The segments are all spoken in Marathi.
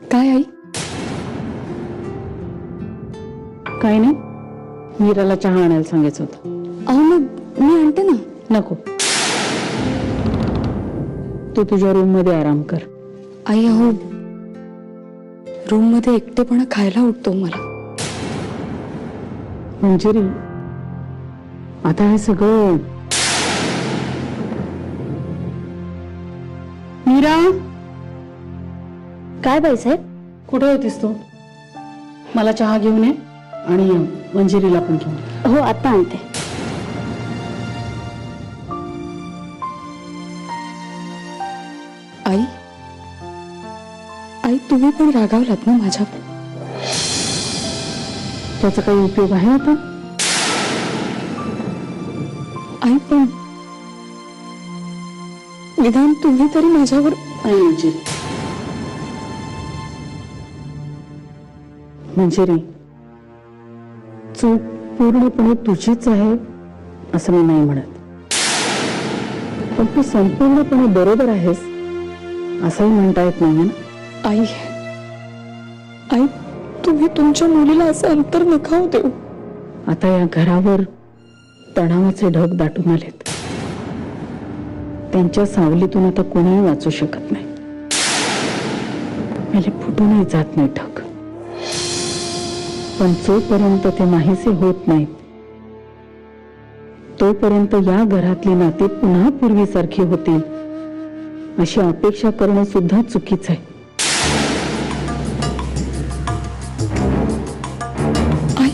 काय आई? काही नाही, मीराला चहा आणायला सांगायचं होतं. अहो मग मी आणते ना. नको, तू तुझ्या रूम मध्ये आराम कर. आई अहो, रूम मध्ये एकटेपणा खायला उठतो मला. मंजिरी, आता हे सगळं. मीरा, काय बाईसाहेब? कुठे होतीस तू? मला चहा घेऊन ये आणि मंजिरीला पण घेऊन ये. हो आता आणते. आई आई तुम्ही पण रागावलात ना माझ्यावर? त्याचा काही उपयोग आहे आता? आई पण निदान तुम्ही तरी माझ्यावर. मंजिरी, चूक पूर्णपणे तुझीच आहे असं मी नाही म्हणत, पण तू संपूर्णपणे बरोबर आहेस असंही म्हणता येत नाही ना. आई आई तुम्ही तुमच्या मुलीला असं अंतर नका हो देऊ. आता या घरावर तणावाचे ढग दाटून आलेत. त्यांच्या सावलीतून आता कोणीही वाचू शकत नाही. मेले फुटूनही जात नाही ढग, पण जोपर्यंत ते नाहीसे होत नाहीत तोपर्यंत या घरातली नाती पुन्हा पूर्वीसारखी होतील अशी अपेक्षा करणं सुद्धा चुकीचं आहे. आई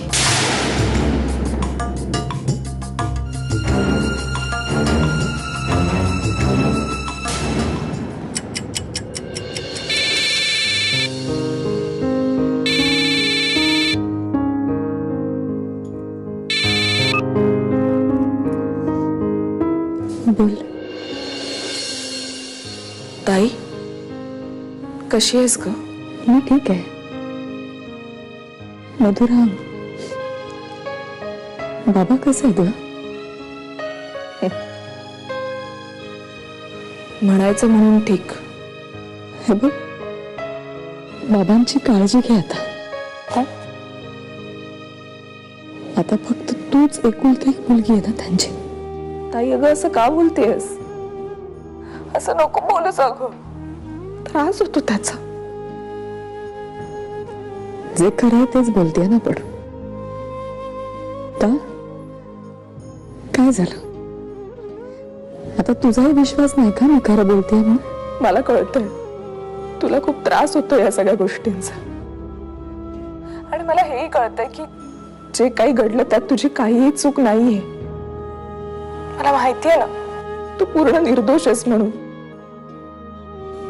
बोल. ताई कशी आहेस ग? मी ठीक आहे. मधुरा, बाबा कसे आहेत ग? म्हणायचं म्हणून ठीक. हे बघ, बाबांची काळजी घे आता. आता फक्त तूच एकुलती एक मुलगी आहे ना त्यांची. ताई अगं असं का बोलतेस? असं नको बोलूस अगं, त्रास होतो त्याचा. जे खरं आहे तेच बोलते ना. पण का काय झालं आता? तुझाही विश्वास नाही का मी खरं बोलते म्हणून? मला कळतंय तुला खूप त्रास होतो या सगळ्या गोष्टींचा, आणि मला हेही कळतंय की जे काही घडलं त्यात तुझी काहीही चूक नाहीये. मला माहितीये ना तू पूर्ण निर्दोष आहेस म्हणून.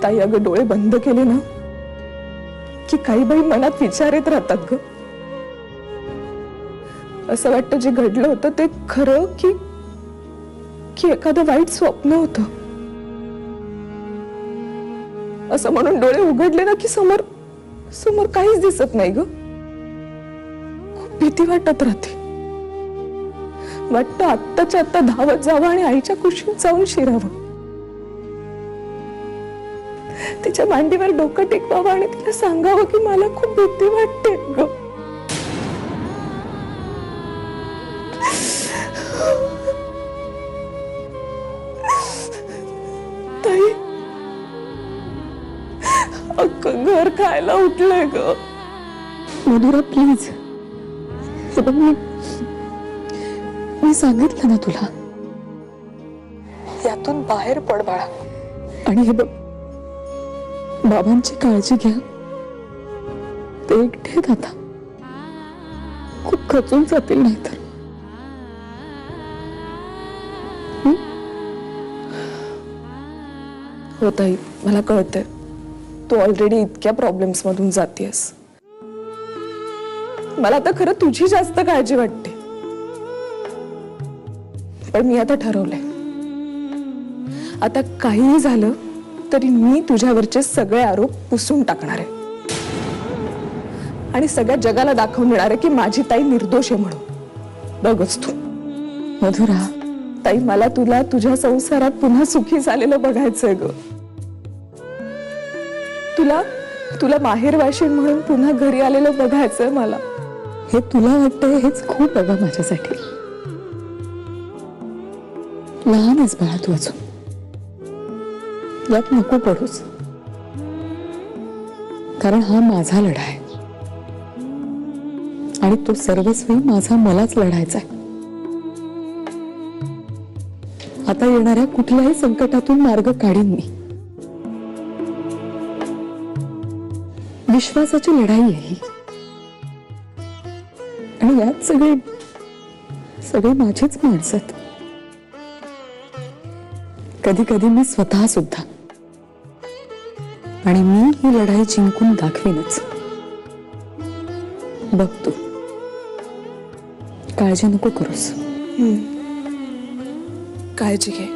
ताई अगं डोळे बंद केले ना की काही बाई मनात विचार येत राहतात ग. असं वाटतं जे घडलं होतं ते खरं की एखादं वाईट स्वप्न होतं. असं म्हणून डोळे उघडले ना की समोर समोर काहीच दिसत नाही ग. खूप भीती वाटत राहते. वाटतं आत्ताच्या आत्ता धावत जावं आणि आईच्या कुशीत जाऊन शिरावं, तिच्या मांडीवर डोकं टेकवावं आणि तिला सांगावं की मला खूप भीती वाटते ग. ताई अख्खं घर खायला उठलंय ग. मधुरा प्लीज, हे बघ, मी सांगितलं ना तुला, यातून बाहेर पड बाळा. आणि हे बघ, बाबांची काळजी घ्या. ते एकटे आहेत आता, खूप खचून जातील नाहीतर. हो ताई, मला कळतंय तू ऑलरेडी इतक्या प्रॉब्लेम्स मधून जातेस. मला तर खरं तुझी जास्त काळजी वाटते, पण मी आता ठरवलंय, आता काहीही झालं तरी मी तुझ्यावरचे सगळे आरोप पुसून टाकणार आहे आणि सगळ्या जगाला दाखवून देणार आहे की माझी ताई निर्दोष आहे म्हणून. बघच तू. मधुरा ताई, मला तुला तुझ्या संसारात पुन्हा सुखी झालेलं बघायचंय ग. तुला माहेर वाशीन म्हणून पुन्हा घरी आलेलं बघायचंय मला. हे तुला वाटतंय हेच खूप आहे गं माझ्यासाठी. लहान आहेस बाळा तू अजून, यात नको पडूस. कारण हा माझा लढा आहे आणि तो सर्वस्वी माझा मलाच लढायचा आहे. आता येणाऱ्या कुठल्याही संकटातून मार्ग काढीन मी. विश्वासाची लढाई आहे ही. आणि यात सगळे माझीच माणसं आहेत. कधी कधी मी स्वतः सुद्धा. आणि मी ही लढाई जिंकून दाखवीनच. बघ तू, काळजी नको करूस. काळजी घे.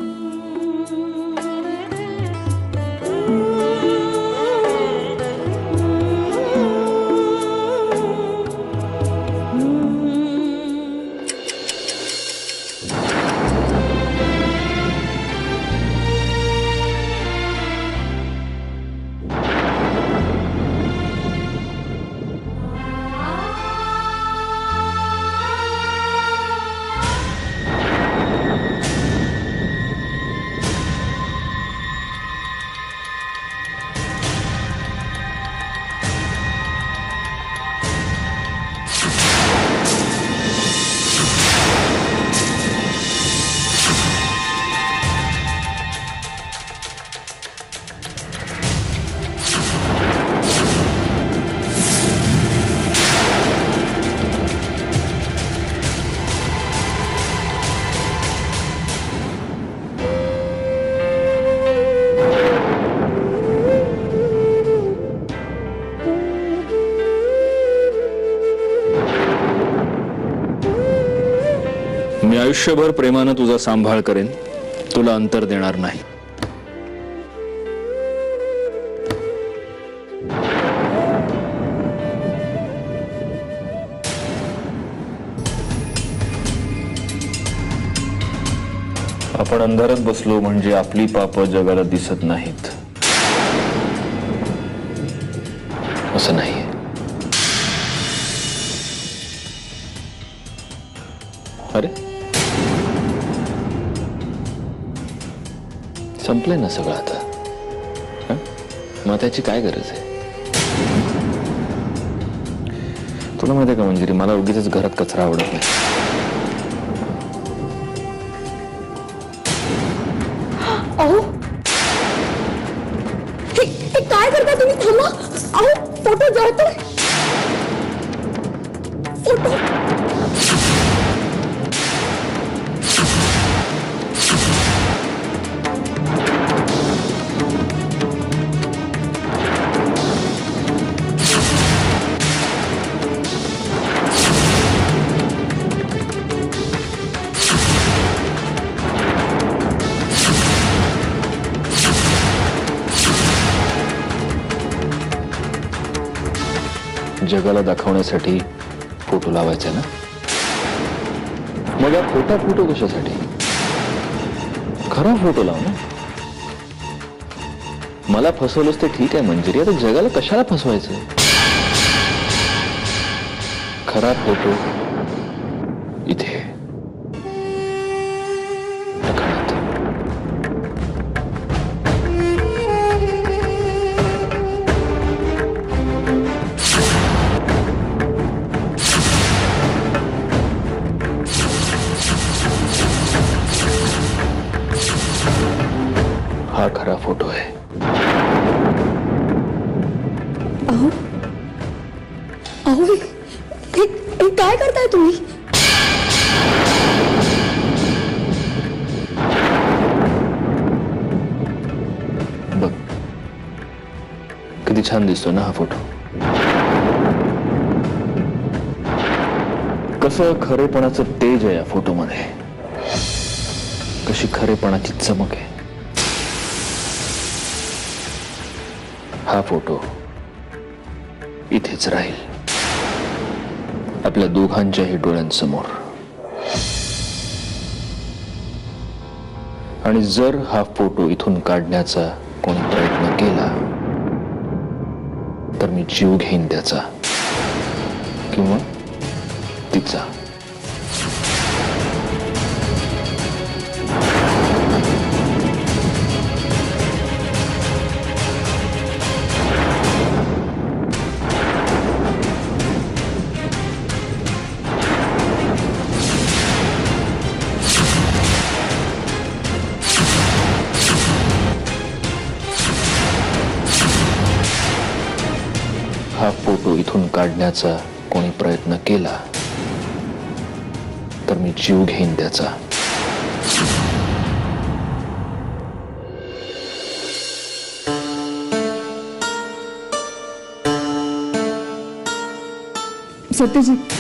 मी आयुष्यभर प्रेमानं तुझा सांभाळ करेन, तुला अंतर देणार नाही. आपण अंधारात बसलो म्हणजे आपली पाप जगाला दिसत नाहीत असं नाहीये. अरे संपलंय ना सगळं आता. मग त्याची काय गरज आहे? तुला माहिती आहे का मंजिरी, मला उगीच घरात कचरा आवडत नाही. अहो, हे काय करता तुम्ही? थांबा. अहो, फोटो जळतोय. फोटो. जगाला दाखवण्यासाठी फोटो लावायचा ना, मग हा खोटा फोटो कशासाठी? खरा फोटो लाव ना. मला फसवलंच ते ठीक आहे मंजिरी, आता जगाला कशाला फसवायचं? खरा फोटो इथे ढकलत. हा खरा फोटो आहे. अहो, अहो, हे काय करताय तुम्ही? बघ किती छान दिसतो ना हा फोटो. कसं खरेपणाचं तेज आहे या फोटोमध्ये, कशी खरेपणाची चमक आहे. हा फोटो इथेच राहील आपल्या दोघांच्याही डोळ्यांसमोर. आणि जर हा फोटो इथून काढण्याचा कोणी प्रयत्न केला तर मी जीव घेईन त्याचा किंवा तिचा. हा फोटो इथून काढण्याचा कोणी प्रयत्न केला तर मी जीव घेईन त्याचा. सत्यजित,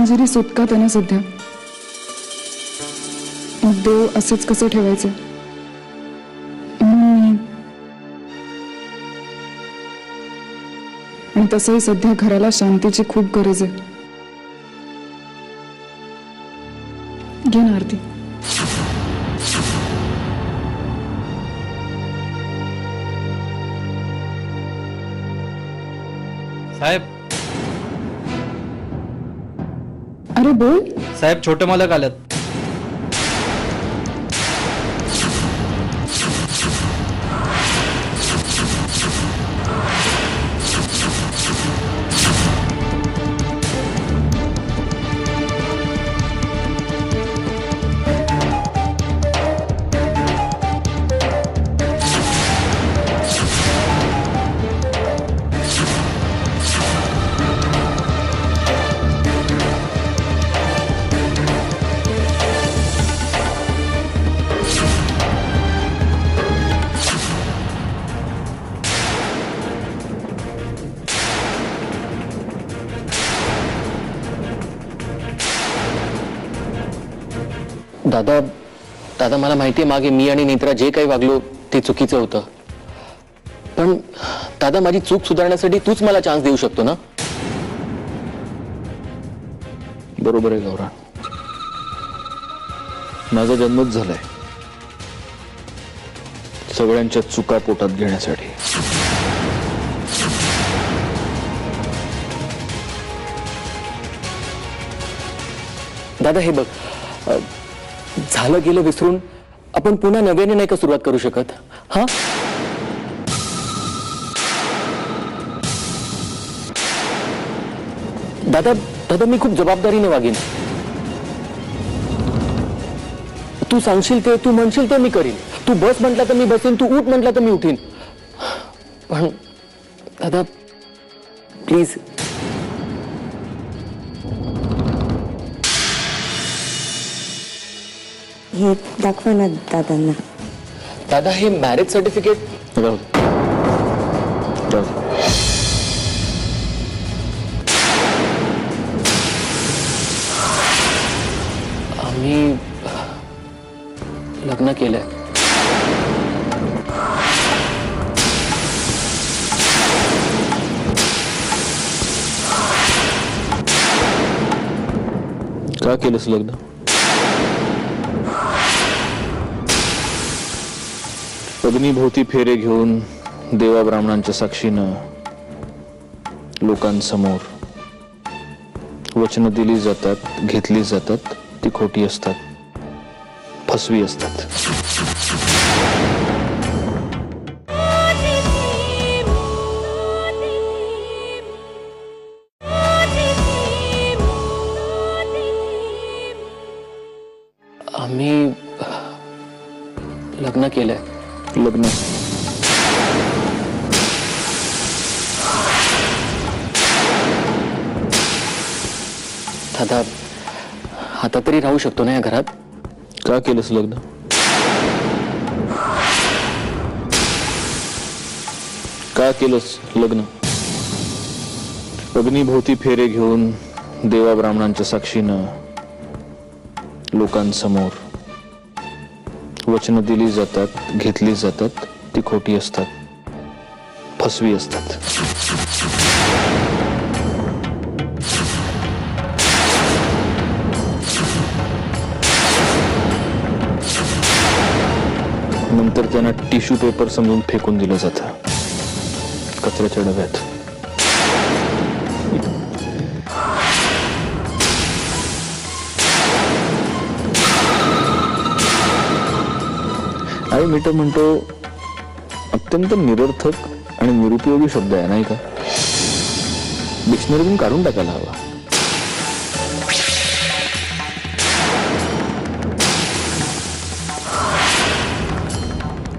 जरी सुटकात आहे ना सध्या, मग देव असेच कसे ठेवायचे. आणि तसंही सध्या घराला शांतीची खूप गरज आहे. घे ना आरती. साहेब, अरे बोल. साहेब छोटे मालक आलेत. दादा दादा मला माहितीये मागे मी आणि नेत्रा जे काही वागलो ते चुकीचं होतं, पण दादा माझी चूक सुधारण्यासाठी तूच मला चान्स देऊ शकतो ना. बरोबर आहे गौरा, माझा जन्मच झालाय सगळ्यांच्या चुका पोटात घेण्यासाठी. दादा हे बघ, झालं गेलं विसरून आपण पुन्हा नव्याने नाही का सुरुवात करू शकत. हा दादा दादा मी खूप जबाबदारीने वागेन. तू सांगशील ते, तू म्हणशील ते मी करीन. तू बस म्हटला तर मी बसेन, तू उठ म्हटला तर मी उठीन. पण दादा प्लीज. हे दाखवा ना दादांना. दादा हे मॅरेज सर्टिफिकेट. आम्ही लग्न केलंय. का केलंस लग्न? अग्निभोवती फेरे घेऊन देवा ब्राह्मणांच्या साक्षीनं लोकांसमोर वचनं दिली जातात, घेतली जातात, ती खोटी असतात, फसवी असतात. आम्ही लग्न केलंय. लग्न दादा आता तरी राहू शकतो ना या घरात. का केलंस लग्न? का केलंस लग्न? अग्निभोवती फेरे घेऊन देवा ब्राह्मणांच्या साक्षीनं लोकांसमोर वचनं दिली जातात, घेतली जातात, ती खोटी असतात, फसवी असतात. नंतर त्यांना टिश्यू पेपर समजून फेकून दिलं जातं कचऱ्याच्या डब्यात. आई मी तर म्हणतो अत्यंत निरर्थक आणि निरुपयोगी शब्द आहे नाही का? डिक्शनरीतून काढून टाकायला हवा.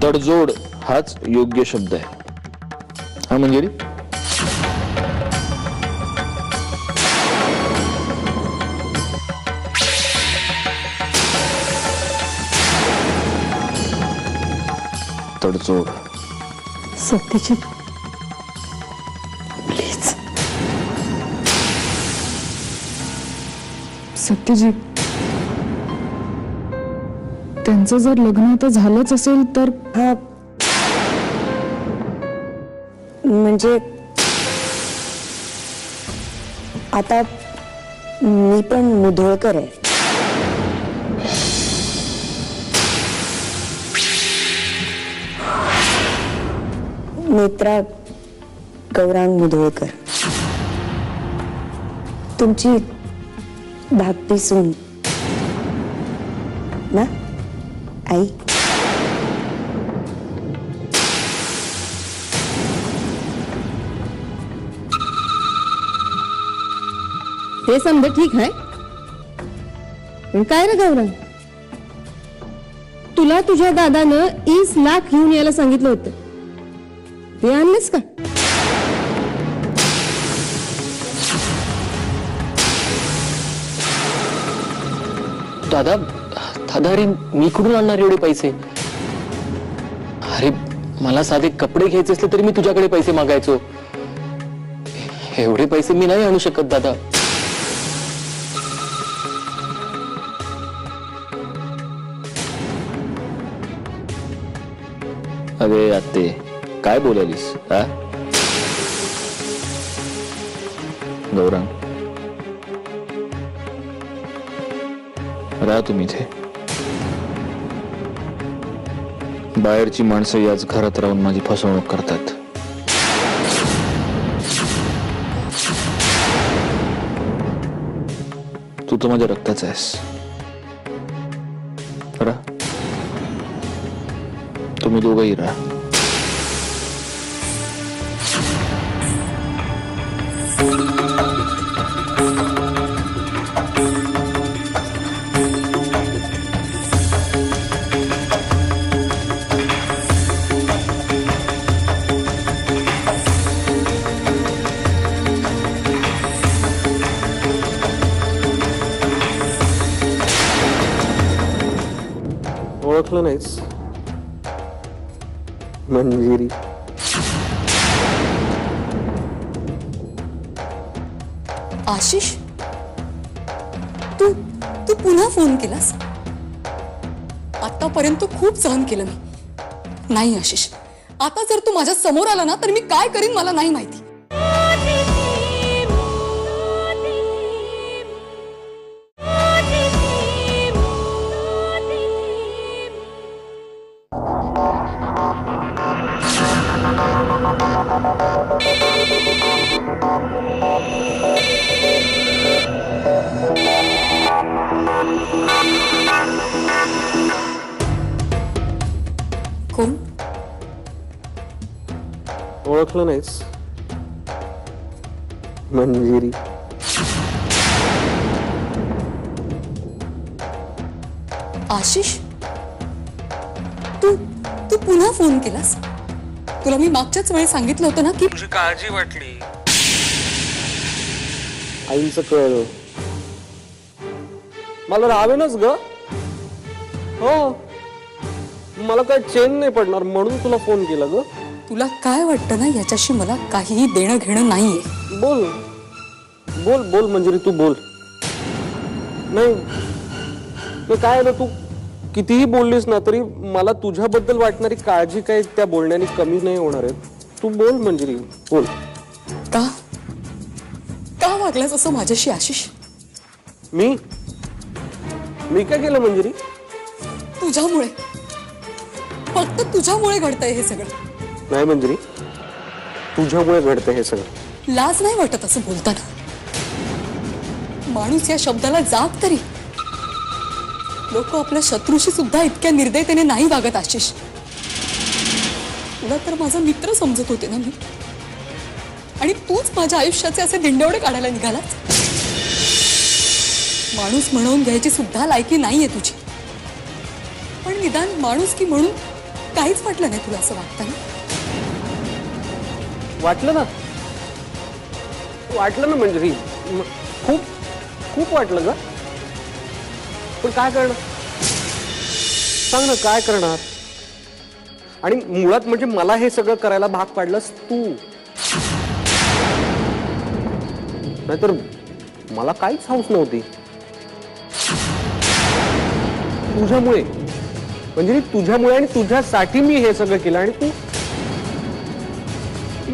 तडजोड हाच योग्य शब्द आहे. हा मंजिरी, तडजोड. सत्यजित प्लीज. सत्यजित, त्यांचं जर लग्न आता झालंच असेल तर हा म्हणजे आता मी पण मुधोळकर आहे. नेत्रा गौरांग मुधोळकर, तुमची धाकटी सून ना आई? हे समजा ठीक आहे, पण काय रे गौरंग, तुला तुझ्या दादानं 20 लाख घेऊन यायला सांगितलं होतं, ते आणलेस का? दादा दादा, अरे मी कुठून आणणार एवढे पैसे? अरे मला साधे कपडे घ्यायचे असले तरी मी तुझ्याकडे पैसे मागायचो. एवढे पैसे मी नाही आणू शकत दादा. अरे आत्ते, काय बोलालीस? हा गौरंग, राहा तुम्ही इथे. बाहेरची माणसं याच घरात राहून माझी फसवणूक करतात. तू तर माझ्या रक्ताचा आहेस. राहा, तुम्ही दोघंही राहा. ओळखलं नाहीस? मंजिरी. आशिष, तू तू पुन्हा फोन केलास? आतापर्यंत खूप सहन केलं मी. नाही आशिष, आता जर तू माझ्या समोर आला ना तर मी काय करीन मला नाही माहिती. कोण? ओळखलं नाहीस? मंजिरी. आशिष, तू तू पुन्हा फोन केलास? तुला मी मागच्याच वेळी सांगितलं होतं ना की तुझी काळजी वाटली. आईचं कळलं. मला राहावेनच ग. हो, मला काय चेन नाही पडणार म्हणून तुला फोन केला ग. तुला काय वाटतं ना याच्याशी मला काहीही देणं घेणं नाहीये. बोल बोल बोल मंजिरी, तू बोल. नाही तर काय ना, तू कितीही बोललीस ना तरी मला तुझ्याबद्दल वाटणारी काळजी काय त्या बोलण्याने कमी नाही होणार आहे. तू बोल मंजिरी, बोल. का का वागलास असं माझ्याशी आशिष? मी काय केलं मंजिरी? तुझ्यामुळे फक्त तुझ्यामुळे घडतंय हे सगळं. नाही मंजिरी, तुझ्यामुळे घडतं हे सगळं. लाज नाही वाटत असं बोलताना? माणूस या शब्दाला जाग तरी. लोक आपल्या शत्रूशी सुद्धा इतक्या निर्दयतेने नाही वागत आशिष. तुला तर माझा मित्र समजत होते ना मी, आणि तूच माझ्या आयुष्याचे असे दिंडेवडे काढायला निघालास. माणूस म्हणून घ्यायची सुद्धा लायकी नाहीये तुझी. पण निदान माणूस की म्हणून काहीच वाटलं नाही तुला असं वाटतं ना? वाटलं ना मंजिरी, खूप खूप वाटलं ग. पण काय करणार, सांग ना काय करणार. आणि मुळात म्हणजे मला हे सगळं करायला भाग पाडलंस तू, नाहीतर मला काहीच हौस नव्हती. तुझ्यामुळे म्हणजे तुझ्यामुळे आणि तुझ्यासाठी मी हे सगळं केलं, आणि तू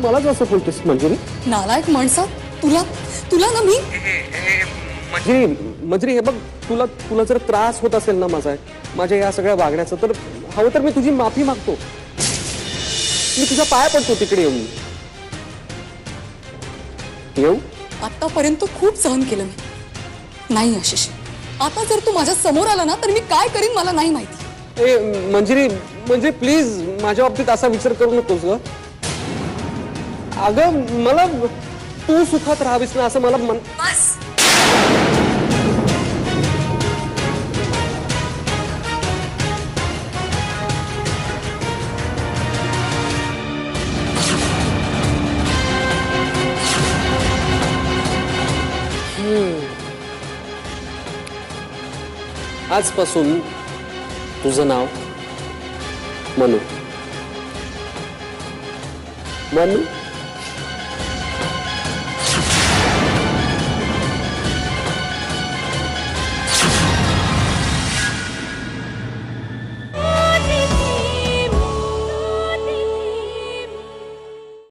मलाच असं बोलतेस मंजिरी. नालायक माणसा, तुला तुला ना मी. मंजिरी हे बघ, तुला तुला जर त्रास होत असेल ना माझ्या या सगळ्या वागण्याचा, तर हवं तर मी तुझी माफी मागतो. मी तुझ्या पाया पडतो तिकडे येऊ. आतापर्यंत खूप सहन केलं मी. नाही आशिष, आता जर तू माझ्या समोर आला ना तर मी काय करीन मला नाही माहिती. मंजिरी प्लीज माझ्या बाबतीत असा विचार करू नकोस ग. अगं मला तू सुखात राहावीस ना असं मला बस. आजपासून तुझं नाव मनू. मनू